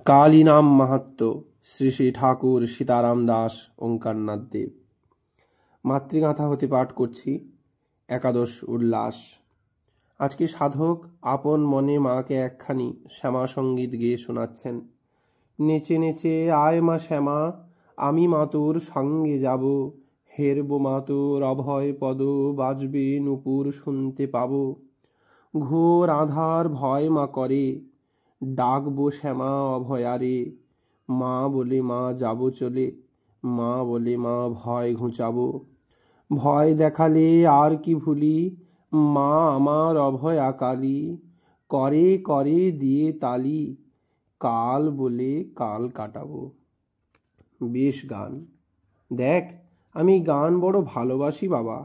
काली नाम महत्व श्री श्री ठाकुर सीताराम दास ओंकारनाथ देव। মাতৃগাথা হতে পাঠ করছি একাদশ উল্লাস। আজকে সাধক আপন মনে মাকে একখানি শ্যামা সঙ্গীত গেয়ে শোনাচ্ছেন। নেচে নেচে আয় মা শ্যামা, আমি মা তোর সঙ্গে যাব, হেরবো মা তোর অভয় পদ, বাজবে নূপুর শুনতে পাবো। ঘোর আধার ভয় মা করে, ডাকবো শ্যামা অভয়ারে, মা বলে মা যাব চলে, মা বলে মা ভয় ঘুচাবো। ভয় দেখালে আর কি ভুলি, মা আমার অভয়া কালী, করে করে দিয়ে তালি, কাল বলে কাল কাটাবো। বেশ গান। দেখ, আমি গান বড় ভালোবাসি বাবা।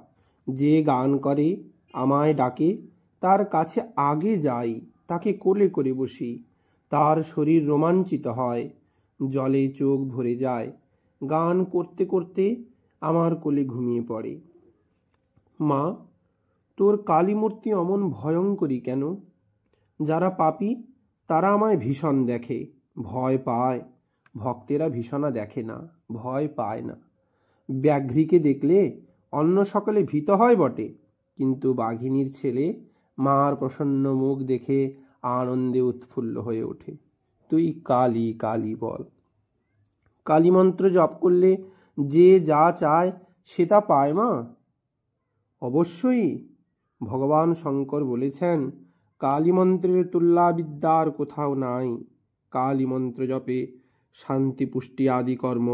যে গান করে আমায় ডাকে, তার কাছে আগে যাই, তাকে কোলে করে বসি। তার শরীর রোমাঞ্চিত হয়, জলে চোখ ভরে যায়। গান করতে করতে আমার কোলে ঘুমিয়ে পড়ে। মা, তোর কালী মূর্তি অমন ভয়ঙ্করী কেন? যারা পাপী তারা আমায় ভীষণ দেখে, ভয় পায়। ভক্তেরা ভীষণা দেখে না, ভয় পায় না। ব্যাঘ্রীকে দেখলে অন্য সকলে ভীত হয় বটে, কিন্তু বাঘিনীর ছেলে মার প্রসন্ন মুখ দেখে আনন্দে উৎফুল্ল হয়ে ওঠে। তুই কালী কালী বল। কালী মন্ত্র জপ করলে যে যা চায় সে তা পায় মা? অবশ্যই। ভগবান শঙ্কর বলেছেন, কালী মন্ত্রের তুল্যা বিদ্যার কোথাও নাই। কালী মন্ত্র জপে শান্তি পুষ্টি আদি কর্ম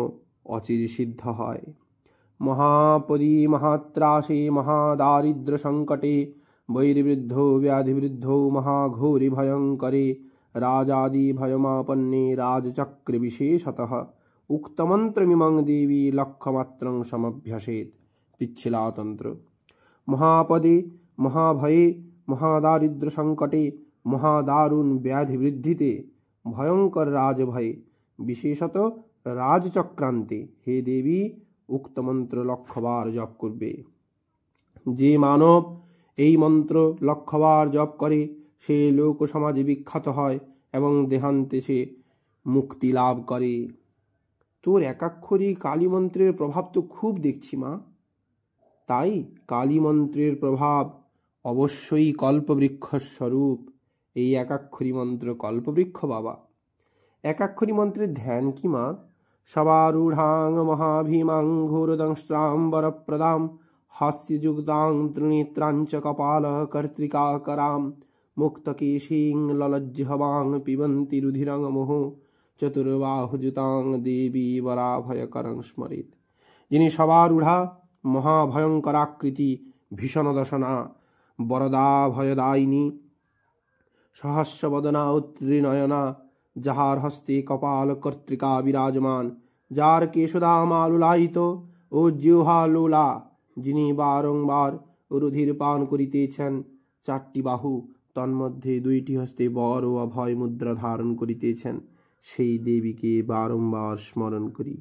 অচিরে সিদ্ধ হয়। মহাপদী মহাত্রাসে মহাদারিদ্র সংকটে বৈরিবৃদ্ধ ব্যাধিবৃদ্ধ মহাঘোরি ভয়ঙ্করে রাজাদি ভয়মাপন্নে রাজচক্রে বিশেষতঃ উক্তমন্ত্রমিমং দেবী লক্ষ্যমাত্রং সমভ্যসেত। পিচ্ছিলাতন্ত্র। মহাপদে মহাভয়ে মহাদারিদ্র সংকটে মহাদারুণ ব্যাধি বৃদ্ধিতে ভয়ঙ্কর রাজভয়ে বিশেষত রাজচক্রান্তে হে দেবী উক্ত মন্ত্র লক্ষবার জপ করবে। যে মানব এই মন্ত্র লক্ষবার জপ করে সে লোক সমাজে বিখ্যাত হয় এবং দেহান্তে সে মুক্তি লাভ করে। তোর একাক্ষরী কালী মন্ত্রের প্রভাব তো খুব দেখছি মা। তাই কালী মন্ত্রের প্রভাব অবশ্যই কল্পবৃক্ষ স্বরূপ। এই একাক্ষরী মন্ত্র কল্পবৃক্ষ বাবা। একাক্ষরী মন্ত্রের ধ্যান কি মা? সবারূঢ়াং মহাভীমাং ঘোরদংষ্ট্রাম্বরপ্রদাম হাস্যযুক্তাং ত্রিনেত্রাঞ্চ কপাল কর্ত্রিকাকরাম মুক্তকেশীং ললজ্জহবাং পিবন্তি রুধিরং মোহ চতুর্বাহুযুতাং দেবী বরাভয়করং স্মরেত। যিনি সবারূঢ়া, মহাভয়ঙ্করাকৃতি, ভীষণ দশনা, বরদা ভয়দায়িনী, সহস্রবদনা উত্ত্রিনয়না, যাহার হস্তে কপাল কর্ত্রিকা বিরাজমান, যার কেশদা মালুলায়িত ও জিহ্বা লোলা, যিনি বারংবার রুধির পান করিতেছেন, চারটি বাহু তন্মধ্যে দুইটি হস্তে বর ও অভয় মুদ্রা ধারণ করিতেছেন, সেই দেবীকে বারংবার স্মরণ করি।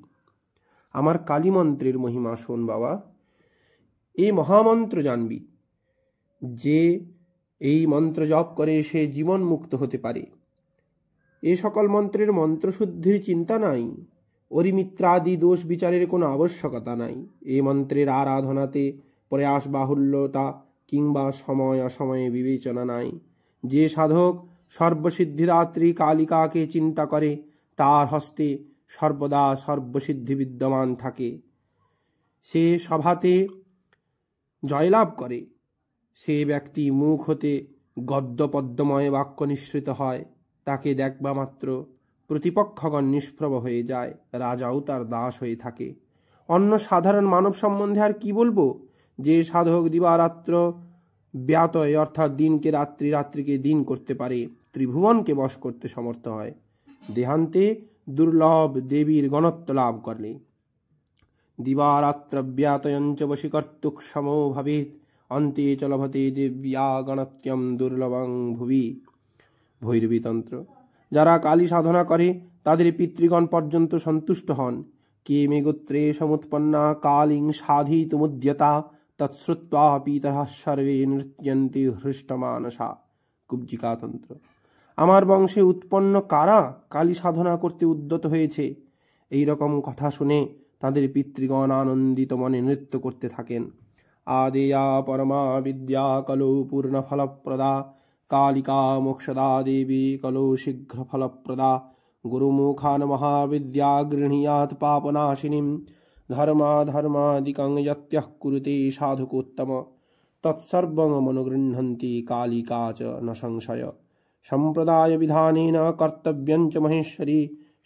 আমার কালী মন্ত্রের মহিমা শোন বাবা। এই মহামন্ত্র জানবি, যে এই মন্ত্র জপ করে সে জীবন মুক্ত হতে পারে। এ সকল মন্ত্রের মন্ত্রশুদ্ধির চিন্তা নাই, অরিমিত্রাদি দোষ বিচারের কোনো আবশ্যকতা নাই। এই মন্ত্রের আরাধনাতে প্রয়াস বাহুল্যতা কিংবা সময় অসময়ে বিবেচনা নাই। যে সাধক সর্বসিদ্ধিদাত্রী কালিকাকে চিন্তা করে তার হস্তে সর্বদা সর্বসিদ্ধি বিদ্যমান থাকে। সে সভাতে জয়লাভ করে। সে ব্যক্তি মুখ হতে গদ্যপদ্যময় বাক্য নিঃসৃত হয়, তাকে দেখবা মাত্র প্রতিপক্ষগণ নিষ্প্রভ হয়ে যায়, রাজাও তার দাস হয়ে থাকে। অন্য সাধারণ মানব সম্বন্ধে আর কি বলবো? যে সাধক দিবারাত্র ব্যতয় অর্থাৎ দিনকে রাত্রি, রাত্রিকে দিন করতে পারে, ত্রিভুবনকে বশ করতে সমর্থ হয়, দেহান্তে দুর্লভ দেবীর গণত্ব লাভ করলে। দিবারাত্র ব্যতয়ঞ্চ বশীকর্তুক সমো ভবেৎ, অন্তে চ লভতে দেব্যা গণত্যম দুর্লভং ভুবি। ভৈরবীতন্ত্র। যারা কালী সাধনা করে তাদের পিতৃগণ পর্যন্ত সন্তুষ্ট হন। কে মে গোত্রে সমুৎপন্না কালীং সাধিতুমুদ্যতা তৎশ্রুত্বা পিতরঃ সর্বে নৃত্যন্তি হৃষ্টমানসা। কুব্জিকাতন্ত্র। আমার বংশে উৎপন্ন কারা কালী সাধনা করতে উদ্যত হয়েছে, এই রকম কথা শুনে তাদের পিতৃগণ আনন্দিত মনে নৃত্য করতে থাকেন। আদেয়া পরমা বিদ্যা কলৌ পূর্ণ ফলপ্রদা, কালিকা মোক্ষদা দেবী কলৌ শীঘ্র ফলপ্রদা, গুরুমুখান মহাবিদ্যা গৃহীয়াৎ পাপনাশিনীম, ধর্মাধর্মাদিকং যত্যঃ কুরুতে সাধুকোত্তম, তৎসর্বং মনুগৃহন্তি কালিকা চ ন সংশয়। সম্প্রদায় বিধানেন কর্তব্যং চ মহেশ্বরী,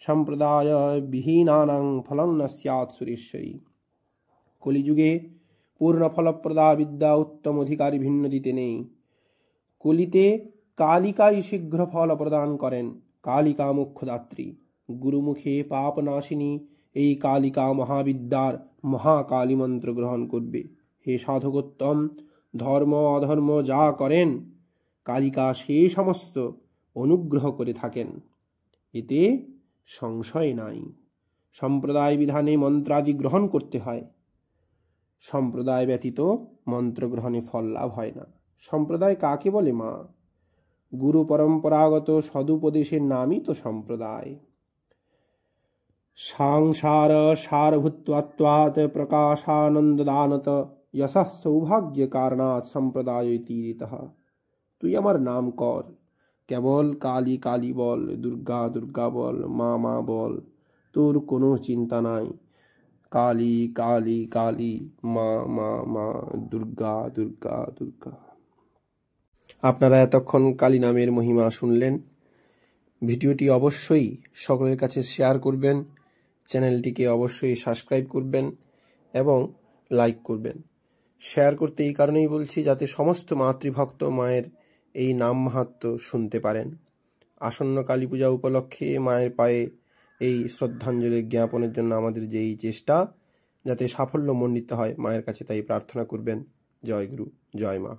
সম্প্রদায় বিহীনানাং ফলং ন স্যাৎ সুরেশ্বরী। কলিযুগে পূর্ণ ফলপ্রদা বিদ্যা উত্তম অধিকারী ভিন্ন দিতে নেই। কলিতে কালিকাই শীঘ্র ফল প্রদান করেন। কালিকা মোক্ষদাত্রী, গুরুমুখে পাপনাশিনী এই কালিকা মহাবিদ্যার মহাকালী মন্ত্র গ্রহণ করবে। হে সাধকোত্তম, ধর্ম অধর্ম যা করেন কালিকা সে সমস্ত অনুগ্রহ করে থাকেন, এতে সংশয় নাই। সম্প্রদায় বিধানে মন্ত্রাদি গ্রহণ করতে হয়। সম্প্রদায় ব্যতীত মন্ত্র গ্রহণে ফল লাভ হয় না। সম্প্রদায় কাকে বলে মা? গুরু পরম্পরাগত সদুপদেশের নামই তো সম্প্রদায়। সংসার সারভূত্বাৎ প্রকাশানন্দদানত যশঃ সৌভাগ্য কারণাৎ সম্প্রদায় তীরিতঃ। তুই আমার নাম কর, কেবল কালী কালী বল, দুর্গা দুর্গা বল, মা মা বল, তোর কোনো চিন্তা নাই। কালী কালী কালী, মা মা মা, দুর্গা দুর্গা দুর্গা। আপনারা এতক্ষণ কালী নামের মহিমা শুনলেন। ভিডিওটি অবশ্যই সকলের কাছে শেয়ার করবেন, চ্যানেলটিকে অবশ্যই সাবস্ক্রাইব করবেন এবং লাইক করবেন। শেয়ার করতে এই কারণেই বলছি, যাতে সমস্ত মাতৃভক্ত মায়ের এই নাম মাহাত্ম্য শুনতে পারেন। আসন্ন কালী পূজা উপলক্ষে মায়ের পায়ে এই শ্রদ্ধাঞ্জলি জ্ঞাপনের জন্য আমাদের যে এই চেষ্টা, যাতে সাফল্যমণ্ডিত হয়, মায়ের কাছে তাই প্রার্থনা করবেন। জয় গুরু, জয় মা।